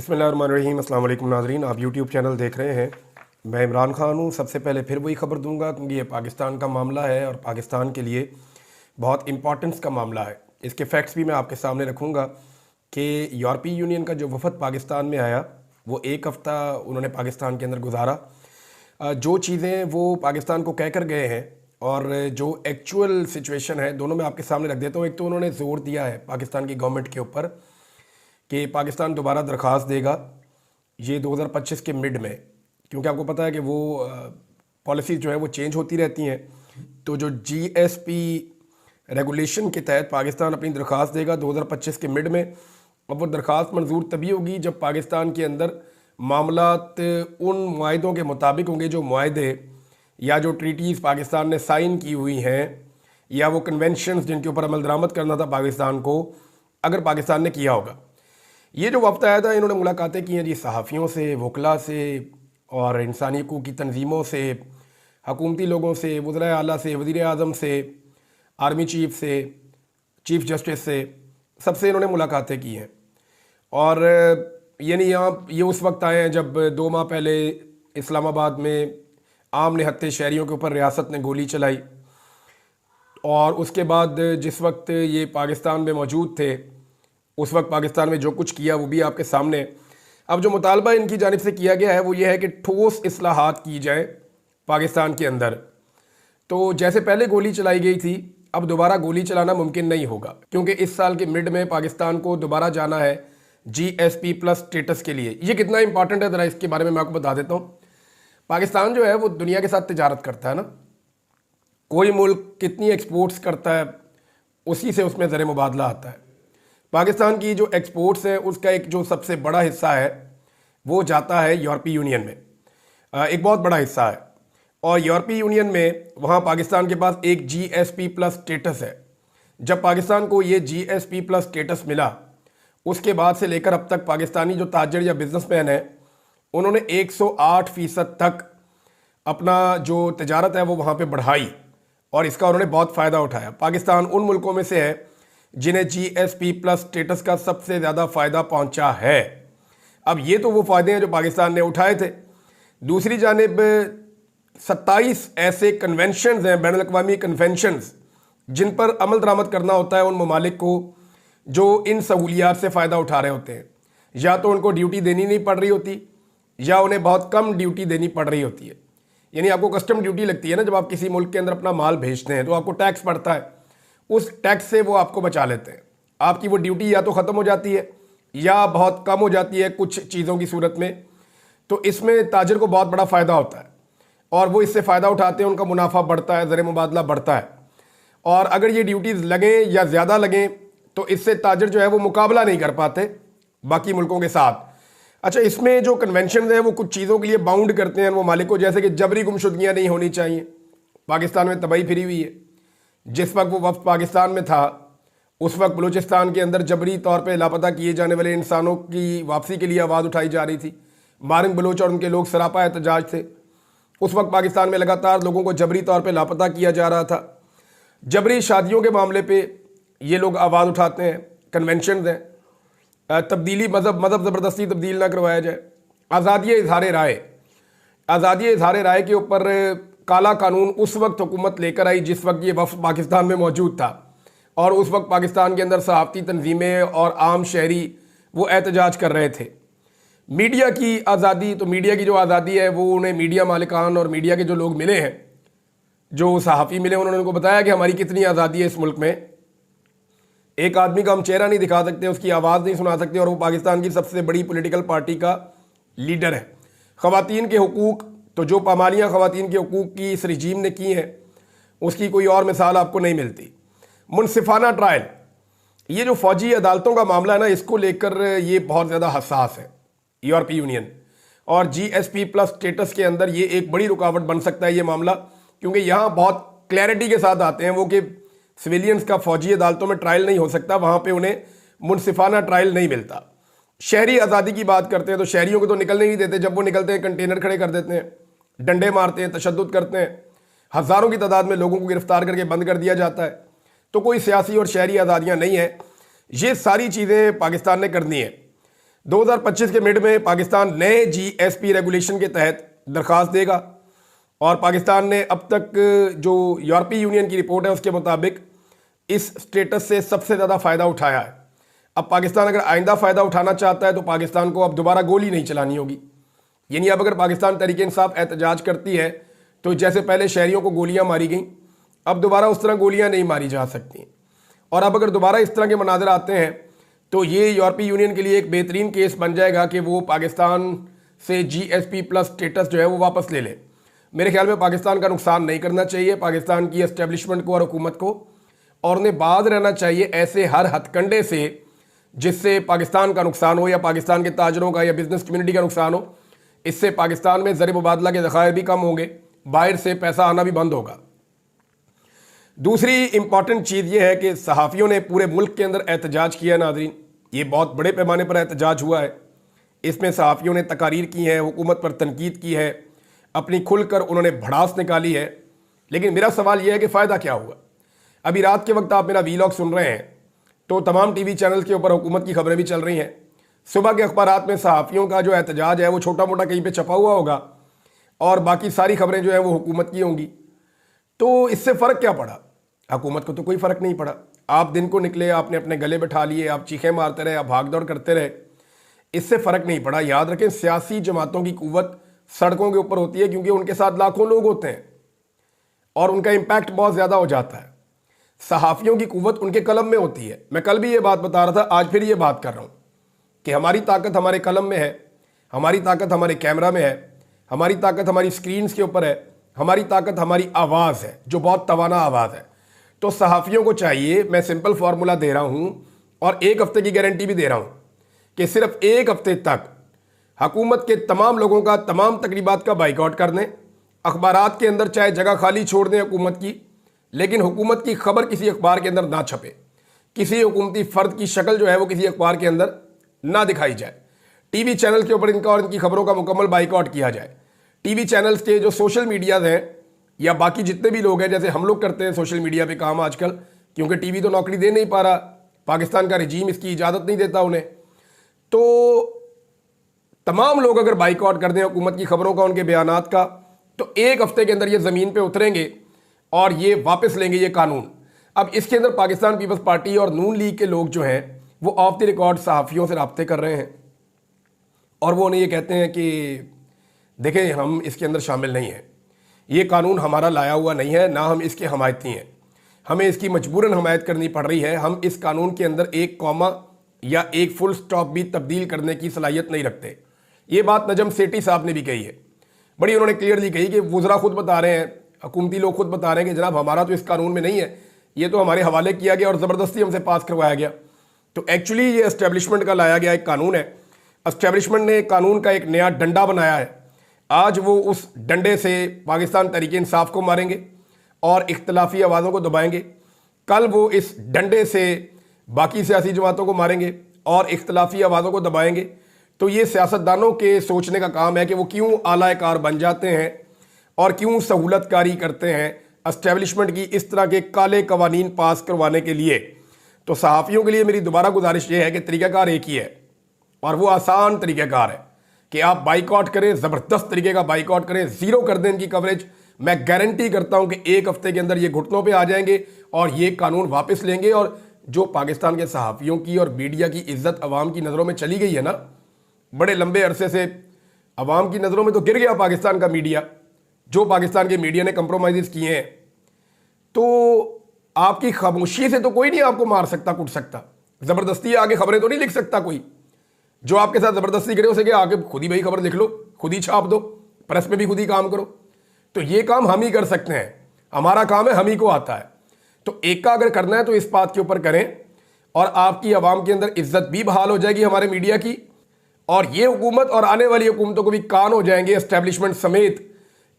बिस्मिल्लाहिर्रहमानिर्रहीम। अस्सलाम वालेकुम नाज़रीन, आप यूट्यूब चैनल देख रहे हैं। मैं इमरान खान हूँ। सबसे पहले फिर वही खबर दूंगा क्योंकि ये पाकिस्तान का मामला है और पाकिस्तान के लिए बहुत इम्पोर्टेंस का मामला है। इसके फैक्ट्स भी मैं आपके सामने रखूँगा कि यूरोपीय यूनियन का जो वफद पाकिस्तान में आया वो एक हफ़्ता उन्होंने पाकिस्तान के अंदर गुजारा। जो चीज़ें वो पाकिस्तान को कह कर गए हैं और जो एक्चुअल सिचुएशन है दोनों मैं आपके सामने रख देता हूँ। एक तो उन्होंने ज़ोर दिया है पाकिस्तान की गवर्नमेंट के ऊपर कि पाकिस्तान दोबारा दरख्वास्त देगा ये 2025 के मिड में, क्योंकि आपको पता है कि वो पॉलिसीज़ जो है वो चेंज होती रहती हैं। तो जो जीएसपी रेगुलेशन के तहत पाकिस्तान अपनी दरख्वास्त देगा 2025 के मिड में। अब वो दरख्वास्त मंजूर तभी होगी जब पाकिस्तान के अंदर मामलात उन मुआहदों के मुताबिक होंगे, जो मुआहदे या जो ट्रीटीज़ पाकिस्तान ने साइन की हुई हैं या वो कन्वेंशंस जिनके ऊपर अमल दरामद करना था पाकिस्तान को, अगर पाकिस्तान ने किया होगा। ये जो वफ्द आया था इन्होंने मुलाकातें की हैं जी सहाफ़ियों से, वकला से और इंसानी हकूक़ की तंजीमों से, हकूमती लोगों से, वज़ीर आला से, वज़ीर आज़म से, आर्मी चीफ से, चीफ जस्टिस से, सबसे इन्होंने मुलाकातें की हैं। और यानी यहाँ ये उस वक्त आए हैं जब 2 माह पहले इस्लामाबाद में आम निहत्थे शहरियों के ऊपर रियासत ने गोली चलाई और उसके बाद जिस वक्त ये पाकिस्तान में मौजूद थे उस वक्त पाकिस्तान में जो कुछ किया वो भी आपके सामने। अब जो मुतालबा इनकी जानिब से किया गया है वो ये है कि ठोस इस्लाहात की जाए पाकिस्तान के अंदर। तो जैसे पहले गोली चलाई गई थी अब दोबारा गोली चलाना मुमकिन नहीं होगा, क्योंकि इस साल के मिड में पाकिस्तान को दोबारा जाना है GSP+ स्टेटस के लिए। ये कितना इंपॉर्टेंट है ज़रा इसके बारे में मैं आपको बता देता हूँ। पाकिस्तान जो है वो दुनिया के साथ तिजारत करता है ना, कोई मुल्क कितनी एक्सपोर्ट्स करता है उसी से उसमें ज़र मुबादला आता है। पाकिस्तान की जो एक्सपोर्ट्स है उसका एक जो सबसे बड़ा हिस्सा है वो जाता है यूरोपीय यूनियन में, एक बहुत बड़ा हिस्सा है। और यूरोपीय यूनियन में वहाँ पाकिस्तान के पास एक GSP+ स्टेटस है। जब पाकिस्तान को ये GSP+ स्टेटस मिला उसके बाद से लेकर अब तक पाकिस्तानी जो ताजर या बिजनेसमैन है उन्होंने 108% तक अपना जो तजारत है वो वहाँ पे बढ़ाई और इसका उन्होंने बहुत फ़ायदा उठाया। पाकिस्तान उन मुल्कों में से है जिन्हें GSP+ स्टेटस का सबसे ज़्यादा फ़ायदा पहुंचा है। अब ये तो वो फ़ायदे हैं जो पाकिस्तान ने उठाए थे। दूसरी जानिब 27 ऐसे कन्वेंशंस हैं, बैनुल अक़वामी कन्वेंशंस, जिन पर अमल दरामद करना होता है उन ममालिक को जो इन सहूलियात से फ़ायदा उठा रहे होते हैं। या तो उनको ड्यूटी देनी नहीं पड़ रही होती या उन्हें बहुत कम ड्यूटी देनी पड़ रही होती है। यानी आपको कस्टम ड्यूटी लगती है ना, जब आप किसी मुल्क के अंदर अपना माल भेजते हैं तो आपको टैक्स पड़ता है, उस टैक्स से वो आपको बचा लेते हैं। आपकी वो ड्यूटी या तो ख़त्म हो जाती है या बहुत कम हो जाती है कुछ चीज़ों की सूरत में। तो इसमें ताजर को बहुत बड़ा फ़ायदा होता है और वो इससे फ़ायदा उठाते हैं, उनका मुनाफा बढ़ता है, ज़र मुबादला बढ़ता है। और अगर ये ड्यूटीज़ लगें या ज़्यादा लगें तो इससे ताजर जो है वो मुकाबला नहीं कर पाते बाकी मुल्कों के साथ। अच्छा, इसमें जो कन्वेंशन है वो कुछ चीज़ों के लिए बाउंड करते हैं वो मालिक को, जैसे कि जबरी गुमशुदगियाँ नहीं होनी चाहिए। पाकिस्तान में तबाही फिरी हुई है। जिस वक्त वो वफ्द पाकिस्तान में था उस वक्त बलूचिस्तान के अंदर जबरी तौर पे लापता किए जाने वाले इंसानों की वापसी के लिए आवाज़ उठाई जा रही थी। मारिंग बलूच और उनके लोग सरापा एहतजाज थे। उस वक्त पाकिस्तान में लगातार लोगों को जबरी तौर पे लापता किया जा रहा था। जबरी शादियों के मामले पे ये लोग आवाज़ उठाते हैं, कन्वेंशन हैं, तब्दीली मज़हब ज़बरदस्ती तब्दील ना करवाया जाए। आज़ादी इज़हार राय, आज़ादी इज़हार राय के ऊपर काला कानून उस वक्त हुकूमत लेकर आई जिस वक्त ये वफ्द पाकिस्तान में मौजूद था और उस वक्त पाकिस्तान के अंदर सहाफ़ती तंजीमें और आम शहरी वो एहतजाज कर रहे थे। मीडिया की आज़ादी, तो मीडिया की जो आज़ादी है वो उन्हें मीडिया मालिकान और मीडिया के जो लोग मिले हैं, जो सहाफ़ी मिले, उन्होंने उनको बताया कि हमारी कितनी आज़ादी है इस मुल्क में। एक आदमी का हम चेहरा नहीं दिखा सकते, उसकी आवाज़ नहीं सुना सकते और वो पाकिस्तान की सबसे बड़ी पॉलिटिकल पार्टी का लीडर है। ख़वातीन के हुकूक़, तो जो पामालियाँ ख़वातीन के हुकूक़ की इस रजीम ने की हैं उसकी कोई और मिसाल आपको नहीं मिलती। मुनसिफाना ट्रायल, ये जो फ़ौजी अदालतों का मामला है ना, इसको लेकर ये बहुत ज़्यादा हसास है यूरोपीय यूनियन। और GSP+ स्टेटस के अंदर ये एक बड़ी रुकावट बन सकता है ये मामला, क्योंकि यहाँ बहुत क्लैरिटी के साथ आते हैं वो कि सिविलियंस का फ़ौजी अदालतों में ट्रायल नहीं हो सकता, वहाँ पर उन्हें मुनसिफाना ट्रायल नहीं मिलता। शहरी आज़ादी की बात करते हैं तो शहरियों को तो निकलने नहीं देते, जब वो निकलते हैं कंटेनर खड़े कर देते हैं, डंडे मारते हैं, तशद्दुद करते हैं, हज़ारों की तादाद में लोगों को गिरफ्तार करके बंद कर दिया जाता है। तो कोई सियासी और शहरी आज़ादियाँ नहीं है। ये सारी चीज़ें पाकिस्तान ने करनी है। 2025 के मिड में पाकिस्तान नए जीएसपी रेगुलेशन के तहत दरख्वास्त देगा और पाकिस्तान ने अब तक जो यूरोपीय यूनियन की रिपोर्ट है उसके मुताबिक इस स्टेटस से सबसे ज़्यादा फ़ायदा उठाया है। अब पाकिस्तान अगर आइंदा फ़ायदा उठाना चाहता है तो पाकिस्तान को अब दोबारा गोली नहीं चलानी होगी। यानी अब अगर पाकिस्तान तहरीक इंसाफ एहतजाज करती है तो जैसे पहले शहरियों को गोलियां मारी गई, अब दोबारा उस तरह गोलियां नहीं मारी जा सकती। और अब अगर दोबारा इस तरह के मनाज़र आते हैं तो ये यूरोपीय यूनियन के लिए एक बेहतरीन केस बन जाएगा कि वो पाकिस्तान से जीएसपी प्लस स्टेटस जो है वो वापस ले ले। मेरे ख्याल में पाकिस्तान का नुकसान नहीं करना चाहिए पाकिस्तान की एस्टेब्लिशमेंट को और हुकूमत को, और उन्हें बाज रहना चाहिए ऐसे हर हथकंडे से जिससे पाकिस्तान का नुकसान हो या पाकिस्तान के ताजरों का या बिजनेस कम्युनिटी का नुकसान हो। इससे पाकिस्तान में ज़र मुबादला के ज़खायर भी कम होंगे, बाहर से पैसा आना भी बंद होगा। दूसरी इंपॉर्टेंट चीज़ ये है कि सहाफ़ियों ने पूरे मुल्क के अंदर एहतजाज किया। नाज़रीन, ये बहुत बड़े पैमाने पर एहतजाज हुआ है। इसमें सहाफ़ियों ने तकारीर की हैं, हुकूमत पर तनकीद की है, अपनी खुलकर उन्होंने भड़ास निकाली है। लेकिन मेरा सवाल यह है कि फ़ायदा क्या हुआ। अभी रात के वक्त आप मेरा वीलॉग सुन रहे हैं तो तमाम टीवी चैनल के ऊपर हुकूमत की खबरें भी चल रही हैं। सुबह के अखबारात में सहाफ़ियों का जो एहतजाज है वो छोटा मोटा कहीं पे छपा हुआ होगा और बाकी सारी खबरें जो हैं वो हुकूमत की होंगी। तो इससे फ़र्क क्या पड़ा? हुकूमत को तो कोई फ़र्क नहीं पड़ा। आप दिन को निकले, आपने अपने गले बैठा लिए, आप चीखें मारते रहे, आप भाग दौड़ करते रहे, इससे फ़र्क नहीं पड़ा। याद रखें, सियासी जमातों की कुव्वत सड़कों के ऊपर होती है क्योंकि उनके साथ लाखों लोग होते हैं और उनका इम्पैक्ट बहुत ज़्यादा हो जाता है। सहाफ़ियों की कुव्वत उनके कलम में होती है। मैं कल भी ये बात बता रहा था, आज फिर ये बात कर रहा हूँ कि हमारी ताकत हमारे कलम में है, हमारी ताकत हमारे कैमरा में है, हमारी ताकत हमारी स्क्रीन्स के ऊपर है, हमारी ताकत हमारी आवाज़ है जो बहुत तवाना आवाज़ है। तो सहाफ़ियों को चाहिए, मैं सिंपल फार्मूला दे रहा हूँ और एक हफ्ते की गारंटी भी दे रहा हूँ कि सिर्फ एक हफ्ते तक हुकूमत के तमाम लोगों का तमाम तकरीबात का बाइकआउट कर दें। अखबारात के अंदर चाहे जगह खाली छोड़ दें हुकूमत की, लेकिन हुकूमत की खबर किसी अखबार के अंदर ना छपे, किसी हुकूमती फ़र्द की शक्ल जो है वो किसी अखबार के अंदर ना दिखाई जाए। टीवी चैनल के ऊपर इनका और इनकी खबरों का मुकम्मल बाइकआउट किया जाए। टीवी चैनल्स के जो सोशल मीडियाज़ हैं या बाकी जितने भी लोग हैं, जैसे हम लोग करते हैं सोशल मीडिया पे काम आजकल, क्योंकि टीवी तो नौकरी दे नहीं पा रहा, पाकिस्तान का रजीम इसकी इजाज़त नहीं देता उन्हें, तो तमाम लोग अगर बाइकआउट कर दें हुकूमत की खबरों का, उनके बयानात का, तो एक हफ्ते के अंदर ये ज़मीन पे उतरेंगे और ये वापस लेंगे ये कानून। अब इसके अंदर पाकिस्तान पीपल्स पार्टी और नून लीग के लोग जो हैं वो ऑफ द रिकॉर्ड सहाफ़ियों से रब्ते कर रहे हैं और वो उन्हें ये कहते हैं कि देखें, हम इसके अंदर शामिल नहीं हैं, ये कानून हमारा लाया हुआ नहीं है, ना हम इसके हमायती हैं, हमें इसकी मजबूरन हमायत करनी पड़ रही है। हम इस कानून के अंदर एक कॉमा या एक फुल स्टॉप भी तब्दील करने की सलाहियत नहीं रखते। ये बात नजम सेठी साहब ने भी कही है, बड़ी उन्होंने क्लियरली कही कि वुज़रा खुद बता रहे हैं, हुकूमती लोग खुद बता रहे हैं कि जनाब हमारा तो इस कानून में नहीं है, ये तो हमारे हवाले किया गया और ज़बरदस्ती हमसे पास करवाया गया। तो एक्चुअली ये एस्टेब्लिशमेंट का लाया गया एक कानून है। एस्टेब्लिशमेंट ने कानून का एक नया डंडा बनाया है। आज वो उस डंडे से पाकिस्तान तहरीक इंसाफ को मारेंगे और इख्तलाफी आवाज़ों को दबाएंगे। कल वो इस डंडे से बाकी सियासी जमातों को मारेंगे और इख्तलाफी आवाज़ों को दबाएंगे। तो ये सियासतदानों के सोचने का काम है कि वो क्यों आला-ए-कार बन जाते हैं और क्यों सहूलतकारी करते हैं एस्टेब्लिशमेंट की इस तरह के काले कवानीन पास करवाने के लिए। तो सहाफ़ियों के लिए मेरी दोबारा गुजारिश ये है कि तरीक़ाकार एक ही है और वो आसान तरीक़ाकार है कि आप बाइकआउट करें, ज़बरदस्त तरीके का बाइकआउट करें, ज़ीरो कर दें इनकी कवरेज। मैं गारंटी करता हूं कि एक हफ्ते के अंदर ये घुटनों पे आ जाएंगे और ये कानून वापस लेंगे। और जो पाकिस्तान के सहाफ़ियों की और मीडिया की इज्जत अवाम की नज़रों में चली गई है ना, बड़े लंबे अरसे से अवाम की नज़रों में तो गिर गया पाकिस्तान का मीडिया, जो पाकिस्तान के मीडिया ने कंप्रोमाइज़ किए हैं। तो आपकी खामोशी से तो कोई नहीं आपको मार सकता, कुट सकता, ज़बरदस्ती आगे खबरें तो नहीं लिख सकता कोई। जो आपके साथ ज़बरदस्ती करे उसे कि आगे खुद ही भाई खबर लिख लो, खुद ही छाप दो, प्रेस में भी खुद ही काम करो। तो ये काम हम ही कर सकते हैं, हमारा काम है, हम ही को आता है। तो एक का अगर करना है तो इस बात के ऊपर करें और आपकी आवाम के अंदर इज्जत भी बहाल हो जाएगी हमारे मीडिया की, और ये हुकूमत और आने वाली हुकूमतों को भी कान हो जाएंगे एस्टेब्लिशमेंट समेत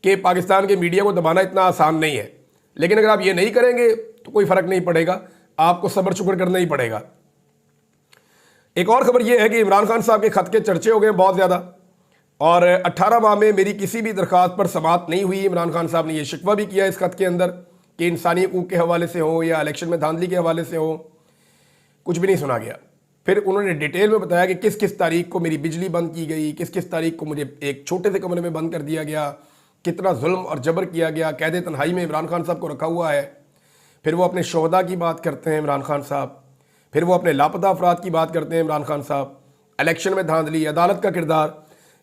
कि पाकिस्तान के मीडिया को दबाना इतना आसान नहीं है। लेकिन अगर आप ये नहीं करेंगे तो कोई फ़र्क नहीं पड़ेगा, आपको सब्र शुक्र करना ही पड़ेगा। एक और खबर यह है कि इमरान खान साहब के खत के चर्चे हो गए बहुत ज़्यादा, और 18 माह में मेरी किसी भी दरख्वास्त पर समाअत नहीं हुई। इमरान खान साहब ने यह शिकवा भी किया इस खत के अंदर कि इंसानी हकूक़ के हवाले से हो या इलेक्शन में धांधली के हवाले से हो, कुछ भी नहीं सुना गया। फिर उन्होंने डिटेल में बताया कि किस किस तारीख को मेरी बिजली बंद की गई, किस किस तारीख को मुझे एक छोटे से कमरे में बंद कर दिया गया, कितना जुल्म और जबर किया गया, कैद तन्हाई में इमरान खान साहब को रखा हुआ है। फिर वो अपने शोहदा की बात करते हैं इमरान खान साहब, फिर वो अपने लापता अफराद की बात करते हैं इमरान खान साहब, इलेक्शन में धांधली, अदालत का किरदार,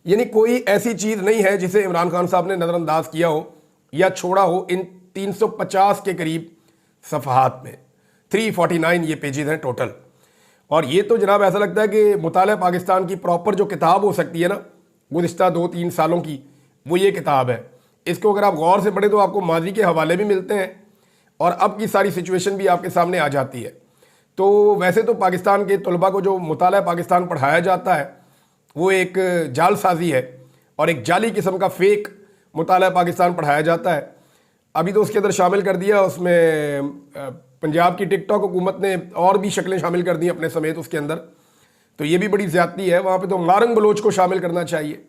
यानी कोई ऐसी चीज़ नहीं है जिसे इमरान खान साहब ने नज़रअंदाज किया हो या छोड़ा हो इन 350 के करीब सफ़हात में। 349 ये पेजेस हैं टोटल। और ये तो जनाब ऐसा लगता है कि मुताला पाकिस्तान की प्रॉपर जो किताब हो सकती है ना गुज़िश्ता 2-3 सालों की, वो ये किताब है। इसको अगर आप गौर से पढ़ें तो आपको माजी के हवाले भी मिलते हैं और अब की सारी सिचुएशन भी आपके सामने आ जाती है। तो वैसे तो पाकिस्तान के तलबा को जो मुताला पाकिस्तान पढ़ाया जाता है वो एक जालसाजी है और एक जाली किस्म का फेक मुताला पाकिस्तान पढ़ाया जाता है। अभी तो उसके अंदर शामिल कर दिया, उसमें पंजाब की टिकटॉक हुकूमत ने और भी शक्लें शामिल कर दी अपने समेत उसके अंदर। तो ये भी बड़ी ज़्यादती है। वहाँ पे तो मारंग बलोच को शामिल करना चाहिए,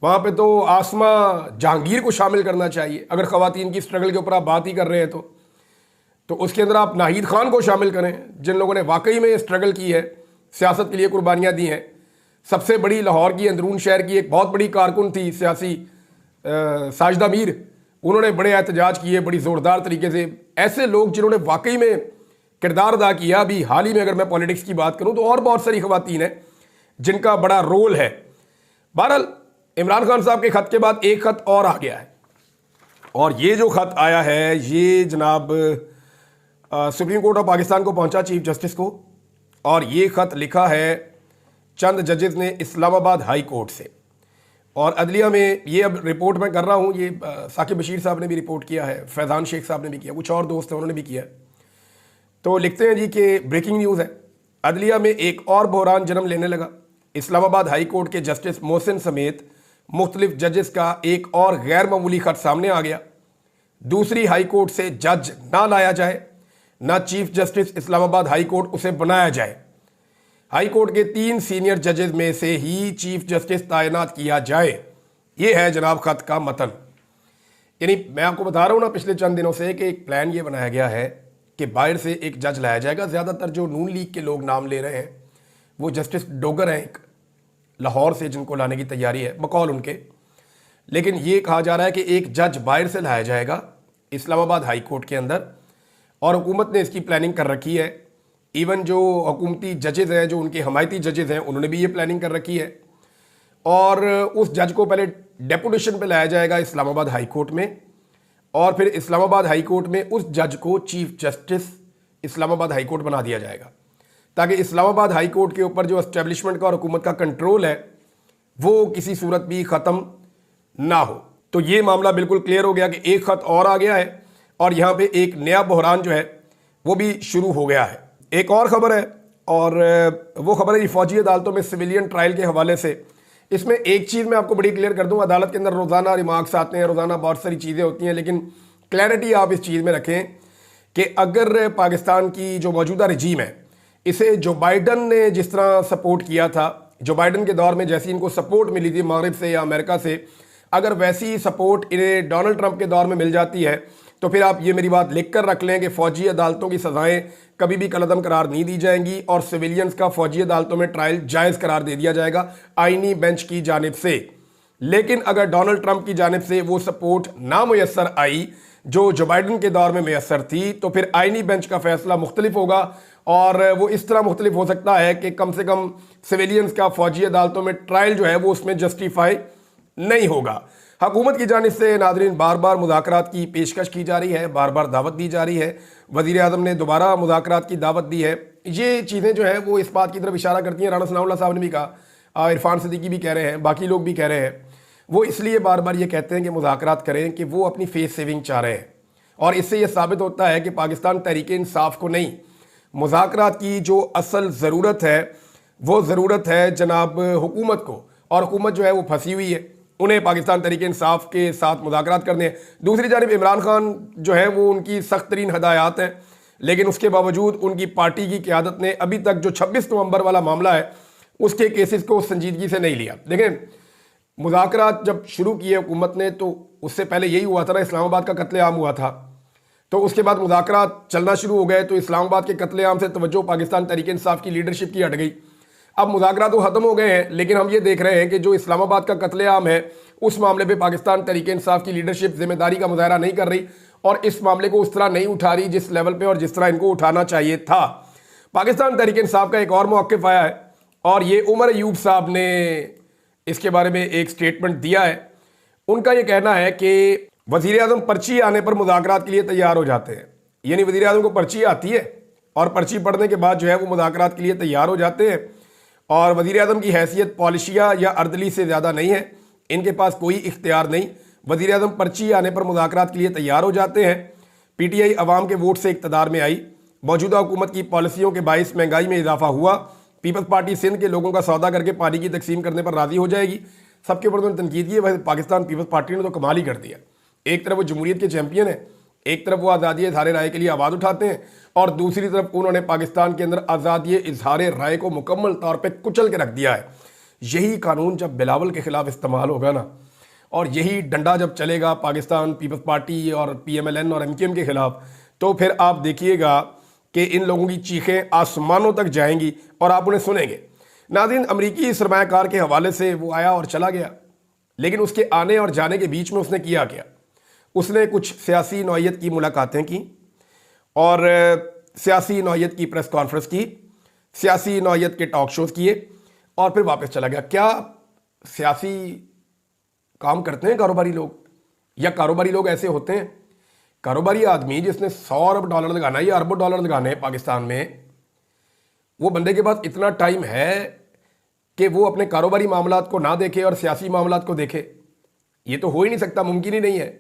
वहाँ पे तो आसमा जहांगीर को शामिल करना चाहिए। अगर ख़वातीन की स्ट्रगल के ऊपर आप बात ही कर रहे हैं तो उसके अंदर आप नाहिद खान को शामिल करें, जिन लोगों ने वाकई में स्ट्रगल की है, सियासत के लिए कुर्बानियाँ दी हैं। सबसे बड़ी लाहौर की अंदरून शहर की एक बहुत बड़ी कारकुन थी सियासी साजिदा मीर, उन्होंने बड़े एहतजाज किए बड़ी ज़ोरदार तरीके से। ऐसे लोग जिन्होंने वाकई में किरदार अदा किया। अभी हाल ही में अगर मैं पॉलिटिक्स की बात करूं तो और बहुत सारी ख़वातीन हैं जिनका बड़ा रोल है। बहरहाल इमरान खान साहब के ख़त के बाद एक ख़त और आ गया है और ये जो ख़त आया है ये जनाब सुप्रीम कोर्ट ऑफ पाकिस्तान को पहुंचा, चीफ जस्टिस को। और ये ख़त लिखा है चंद जजेस ने इस्लामाबाद हाई कोर्ट से। और अदलिया में ये अब रिपोर्ट मैं कर रहा हूँ, ये साकिब बशीर साहब ने भी रिपोर्ट किया है, फैज़ान शेख साहब ने भी किया, कुछ और दोस्त हैं उन्होंने भी किया। तो लिखते हैं जी कि ब्रेकिंग न्यूज़ है, अदलिया में एक और बहरान जन्म लेने लगा। इस्लामाबाद हाई कोर्ट के जस्टिस मोहसिन समेत मुख्तलिफ जजेस का एक और गैर मामूली ख़त सामने आ गया। दूसरी हाई कोर्ट से जज ना लाया जाए, ना chief justice Islamabad high court उसे बनाया जाए। हाई कोर्ट के 3 सीनियर जजेस में से ही चीफ जस्टिस तैनात किया जाए। ये है जनाब ख़त का मतन। यानी मैं आपको बता रहा हूँ ना पिछले चंद दिनों से कि एक प्लान ये बनाया गया है कि बाहर से एक जज लाया जाएगा। ज़्यादातर जो नून लीग के लोग नाम ले रहे हैं वो जस्टिस डोगर हैं एक लाहौर से, जिनको लाने की तैयारी है बकौल उनके। लेकिन ये कहा जा रहा है कि एक जज बाहर से लाया जाएगा इस्लामाबाद हाई कोर्ट के अंदर और हुकूमत ने इसकी प्लानिंग कर रखी है। इवन जो हुकूमती जजेज़ हैं, जो उनके हमायती जजेज़ हैं, उन्होंने भी ये प्लानिंग कर रखी है। और उस जज को पहले डेपुटेशन पे लाया जाएगा इस्लामाबाद हाई कोर्ट में और फिर इस्लामाबाद हाई कोर्ट में उस जज को chief justice Islamabad high court बना दिया जाएगा, ताकि इस्लामाबाद हाई कोर्ट के ऊपर जो एस्टेब्लिशमेंट का और हुकूमत का कंट्रोल है वो किसी सूरत भी ख़त्म ना हो। तो ये मामला बिल्कुल क्लियर हो गया कि एक ख़त और आ गया है और यहाँ पे एक नया बहरान जो है वो भी शुरू हो गया है। एक और ख़बर है और वो ख़बर है फ़ौजी अदालतों में सिविलियन ट्रायल के हवाले से। इसमें एक चीज़ मैं आपको बड़ी क्लियर कर दूँ, अदालत के अंदर रोज़ाना रिमार्क्स आते हैं, रोज़ाना बहुत सारी चीज़ें होती हैं, लेकिन क्लैरिटी आप इस चीज़ में रखें कि अगर पाकिस्तान की जो मौजूदा रजीम है इसे जो बाइडन ने जिस तरह सपोर्ट किया था, जो बाइडन के दौर में जैसी इनको सपोर्ट मिली थी मगरिब से या अमेरिका से, अगर वैसी सपोर्ट इन्हें डोनाल्ड ट्रंप के दौर में मिल जाती है तो फिर आप ये मेरी बात लिख कर रख लें कि फ़ौजी अदालतों की सज़ाएं कभी भी कलअदम करार नहीं दी जाएंगी और सिविलियंस का फ़ौजी अदालतों में ट्रायल जायज़ करार दे दिया जाएगा आईनी बेंच की जानिब से। लेकिन अगर डोनाल्ड ट्रंप की जानिब से वो सपोर्ट ना मुयस्सर आई जो बाइडन के दौर में मुयस्सर थी, तो फिर आईनी बेंच का फैसला मुख्तलिफ होगा और वो इस तरह मुख्तलिफ हो सकता है कि कम से कम सिविलियंस का फ़ौजी अदालतों में ट्रायल जो है वो उसमें जस्टिफाई नहीं होगा। हुकूमत की जानिब से नाज़रीन बार बार मुज़ाकरात की पेशकश की जा रही है, बार बार दावत दी जा रही है। वज़ीर आज़म ने दोबारा मुज़ाकरात की दावत दी है। ये चीज़ें जो है वो इस बात की तरफ इशारा करती हैं, राना सनाउल्लाह साहब ने भी कहा, इरफान सिद्दीकी भी कह रहे हैं, बाकी लोग भी कह रहे हैं, वो इसलिए बार बार ये कहते हैं कि मुज़ाकरात करें कि वो अपनी फेस सेविंग चाह रहे हैं। और इससे ये साबित होता है कि पाकिस्तान तहरीक इंसाफ को नहीं, मुज़ाकरात की जो असल ज़रूरत है वो ज़रूरत है जनाब हुकूमत को, और हुकूमत जो है वो फंसी हुई है, उन्हें पाकिस्तान तहरीक इंसाफ के साथ मुज़ाकरात करने हैं। दूसरी जानिब इमरान खान जो है वो उनकी सख्त तरीन हदायत हैं, लेकिन उसके बावजूद उनकी पार्टी की क़यादत ने अभी तक जो 26 नवंबर वाला मामला है उसके केसेस को संजीदगी से नहीं लिया। देखें, मुज़ाकरात जब शुरू किए हुकूमत ने तो उससे पहले यही हुआ था ना, इस्लामाबाद का कत्लेआम हुआ था, तो उसके बाद मुज़ाकरात चलना शुरू हो गए। तो इस्लामाबाद के कत्लेआम से तवज्जो पाकिस्तान तहरीक इंसाफ की लीडरशिप की हट गई। अब मुज़ाकरात तो ख़त्म हो गए हैं, लेकिन हम ये देख रहे हैं कि जो इस्लामाबाद का कत्लेआम है उस मामले पे पाकिस्तान तहरीक इंसाफ की लीडरशिप जिम्मेदारी का मुजाहरा नहीं कर रही और इस मामले को उस तरह नहीं उठा रही जिस लेवल पे और जिस तरह इनको उठाना चाहिए था। पाकिस्तान तहरीक इंसाफ का एक और मौक़िफ़ आया है और ये उमर अयूब साहब ने इसके बारे में एक स्टेटमेंट दिया है। उनका ये कहना है कि वज़ीर आज़म पर्ची आने पर मुज़ाकरात के लिए तैयार हो जाते हैं, यानी वज़ीर आज़म को पर्ची आती है और पर्ची पढ़ने के बाद जो है वो मुज़ाकरात के लिए तैयार हो जाते हैं और वज़ीर आज़म की हैसियत पॉलिशिया या अर्दली से ज़्यादा नहीं है, इनके पास कोई इख्तियार नहीं। वज़ीर आज़म पर्ची आने पर मुज़ाकरात के लिए तैयार हो जाते हैं। PTI अवाम के वोट से इक़्तिदार में आई, मौजूदा हुकूमत की पॉलिसियों के बाइस महंगाई में इजाफा हुआ, पीपल्स पार्टी सिंध के लोगों का सौदा करके पानी की तकसीम करने पर राज़ी हो जाएगी। सबके ऊपर उन्होंने तनकीद की। वैसे पाकिस्तान पीपल्स पार्टी ने तो कमाल ही कर दिया। एक तरफ वो जमहूरियत के चैंपियन है, एक तरफ वो आज़ादी इज़हार राय के लिए आवाज़ उठाते हैं और दूसरी तरफ उन्होंने पाकिस्तान के अंदर आज़ादी इज़हार राय को मुकम्मल तौर पर कुचल के रख दिया है। यही कानून जब बिलावल के ख़िलाफ़ इस्तेमाल होगा ना, और यही डंडा जब चलेगा पाकिस्तान पीपल्स पार्टी और PMLN और MKM के ख़िलाफ़, तो फिर आप देखिएगा कि इन लोगों की चीखें आसमानों तक जाएंगी और आप उन्हें सुनेंगे। नाज़रीन, अमरीकी सरमायाकार के हवाले से वो आया और चला गया, लेकिन उसके आने और जाने के बीच में उसने किया क्या? उसने कुछ सियासी नौइयत की मुलाकातें की और सियासी नौइयत की प्रेस कॉन्फ्रेंस की, सियासी नौइयत के टॉक शोज़ किए और फिर वापस चला गया। क्या सियासी काम करते हैं कारोबारी लोग, या कारोबारी लोग ऐसे होते हैं? कारोबारी आदमी जिसने $100 अरब लगाना है या अरबों डॉलर लगाने हैं पाकिस्तान में, वो बंदे के पास इतना टाइम है कि वो अपने कारोबारी मामलात को ना देखे और सियासी मामलात को देखे? ये तो हो ही नहीं सकता, मुमकिन ही नहीं है।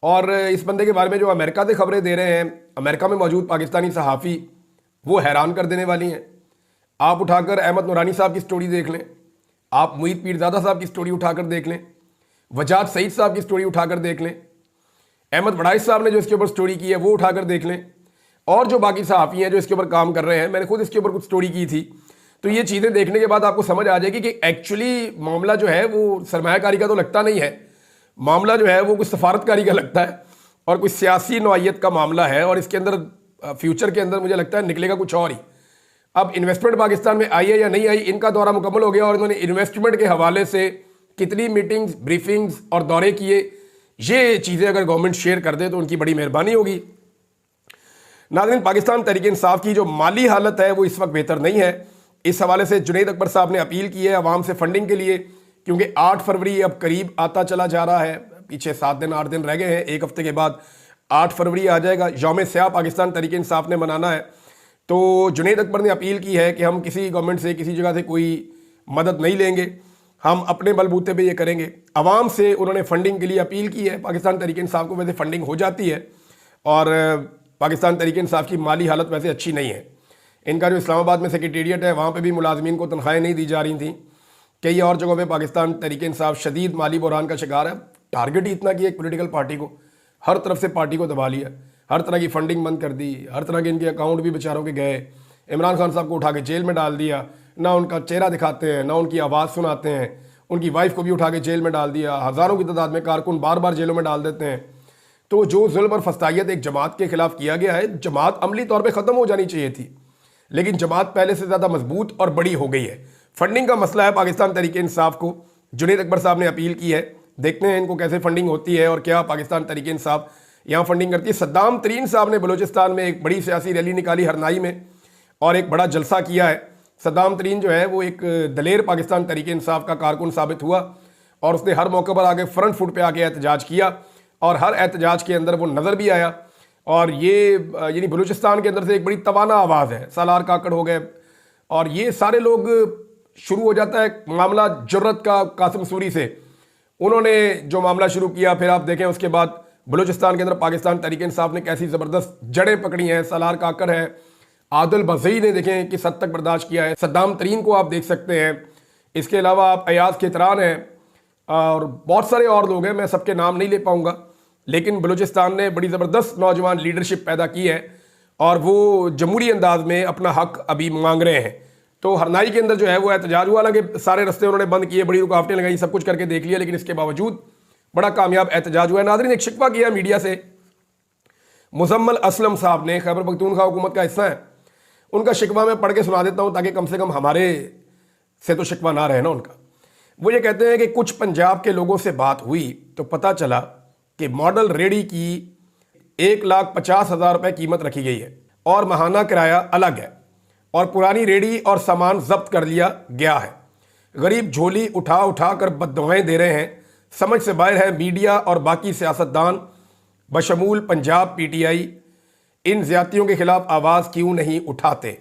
और इस बंदे के बारे में जो अमेरिका से खबरें दे रहे हैं, अमेरिका में मौजूद पाकिस्तानी सहाफ़ी, वो हैरान कर देने वाली हैं। आप उठाकर अहमद नूरानी साहब की स्टोरी देख लें, आप मुईद पीरज़ादा साहब की स्टोरी उठाकर देख लें, वजाद सईद साहब की स्टोरी उठाकर देख लें, अहमद बड़ाइश साहब ने जो इसके ऊपर स्टोरी की है वो उठाकर देख लें, और जो बाकी सहाफ़ी हैं जो इसके ऊपर काम कर रहे हैं। मैंने खुद इसके ऊपर कुछ स्टोरी की थी। तो ये चीज़ें देखने के बाद आपको समझ आ जाएगी कि एक्चुअली मामला जो है वो सरमायाकारी का तो लगता नहीं है, मामला जो है वो कुछ सफारतकारी का लगता है और कुछ सियासी नौइयत का मामला है। और इसके अंदर फ्यूचर के अंदर मुझे लगता है निकलेगा कुछ और ही। अब इन्वेस्टमेंट पाकिस्तान में आई है या नहीं आई, इनका दौरा मुकम्मल हो गया और इन्होंने इन्वेस्टमेंट के हवाले से कितनी मीटिंग्स, ब्रीफिंग्स और दौरे किए, ये चीज़ें अगर गवर्नमेंट शेयर कर दे तो उनकी बड़ी मेहरबानी होगी। नाज़रीन, पाकिस्तान तहरीक इंसाफ की जो माली हालत है वो इस वक्त बेहतर नहीं है। इस हवाले से जुनैद अकबर साहब ने अपील की है आवाम से फंडिंग के लिए, क्योंकि 8 फरवरी अब करीब आता चला जा रहा है। पीछे 7 दिन 8 दिन रह गए हैं, एक हफ्ते के बाद 8 फरवरी आ जाएगा। यौम स्याह पाकिस्तान तहरीक इंसाफ ने मनाना है। तो जुनैद अकबर ने अपील की है कि हम किसी गवर्नमेंट से, किसी जगह से कोई मदद नहीं लेंगे, हम अपने बलबूते पे ये करेंगे। आवाम से उन्होंने फंडिंग के लिए अपील की है। पाकिस्तान तहरीक इंसाफ को वैसे फंडिंग हो जाती है और पाकिस्तान तहरीक इंसाफ की माली हालत वैसे अच्छी नहीं है। इनका जो इस्लामाबाद में सेक्रेटेरिएट है वहाँ पे भी मुलाजमीन को तनख्वाहें नहीं दी जा रही थी। कई और जगहों पे पाकिस्तान तहरीक इंसाफ शदीद माली बहरान का शिकार है। टारगेट ही इतना किया एक पॉलिटिकल पार्टी को, हर तरफ से पार्टी को दबा लिया, हर तरह की फंडिंग बंद कर दी, हर तरह के इनके अकाउंट भी बेचारों के गए। इमरान खान साहब को उठा के जेल में डाल दिया, ना उनका चेहरा दिखाते हैं, ना उनकी आवाज़ सुनाते हैं। उनकी वाइफ को भी उठा के जेल में डाल दिया। हज़ारों की तादाद में कारकुन बार बार जेलों में डाल देते हैं। तो जो जुल्म और फस्तायत एक जमात के खिलाफ किया गया है, जमात अमली तौर पे ख़त्म हो जानी चाहिए थी, लेकिन जमात पहले से ज़्यादा मजबूत और बड़ी हो गई है। फंडिंग का मसला है पाकिस्तान तहरीक इंसाफ को। जुनैद अकबर साहब ने अपील की है, देखते हैं इनको कैसे फंडिंग होती है और क्या पाकिस्तान तहरीक इंसाफ यहाँ फंडिंग करती है। सद्दाम तरीन साहब ने बलूचिस्तान में एक बड़ी सियासी रैली निकाली हरनाई में और एक बड़ा जलसा किया है। सद्दाम तरीन जो है वो एक दलेर पाकिस्तान तहरीक इंसाफ का कारकुन साबित हुआ और उसने हर मौके पर आके फ्रंट फुट पे आके एहतजाज किया और हर एहतजाज के अंदर वो नज़र भी आया। और ये यानी बलूचिस्तान के अंदर से एक बड़ी तवाना आवाज़ है। सालार काकड़ हो गए और ये सारे लोग, शुरू हो जाता है मामला जुर्रत का कासिम सूरी से। उन्होंने जो मामला शुरू किया, फिर आप देखें उसके बाद बलूचिस्तान के अंदर पाकिस्तान तहरीक इंसाफ ने कैसी ज़बरदस्त जड़ें पकड़ी हैं। सालार काकड़ है, आदिल बज़ई ने देखें किस हद तक बर्दाश्त किया है। सद्दाम तरीन को आप देख सकते हैं। इसके अलावा आप अयाज केतरान हैं और बहुत सारे और लोग हैं, मैं सबके नाम नहीं ले पाऊँगा, लेकिन बलूचिस्तान ने बड़ी ज़बरदस्त नौजवान लीडरशिप पैदा की है और वो जमहूरी अंदाज में अपना हक अभी मांग रहे हैं। तो हरनाई के अंदर जो है वो एहतजाज हुआ, हालांकि सारे रस्ते उन्होंने बंद किए, बड़ी रुकावटें लगाई, सब कुछ करके देख लिया, लेकिन इसके बावजूद बड़ा कामयाब एहतजाज हुआ है। नाज़रीन, एक शिकवा किया मीडिया से मुजम्मल असलम साहब ने, खैबर पख्तूनख्वा हुकूमत का हिस्सा है, उनका शिकवा मैं पढ़ के सुना देता हूँ ताकि कम से कम हमारे से तो शिकवा ना रहे ना उनका। वो ये कहते हैं कि कुछ पंजाब के लोगों से बात हुई तो पता चला कि मॉडल रेडी की 1,50,000 रुपये कीमत रखी गई है और माहाना किराया अलग है और पुरानी रेडी और सामान जब्त कर लिया गया है। गरीब झोली उठा उठा कर बद्दुआएं दे रहे हैं। समझ से बाहर है मीडिया और बाकी सियासतदान बशमूल पंजाब PTI इन ज्यादतियों के खिलाफ आवाज़ क्यों नहीं उठाते।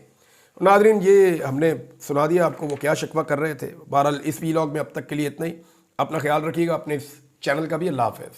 नादरीन, ये हमने सुना दिया आपको वो क्या शिकवा कर रहे थे। बहरहाल इस वीलॉग में अब तक के लिए इतना ही। अपना ख्याल रखिएगा, अपने इस चैनल का भी। अल्लाह हाफ़िज़।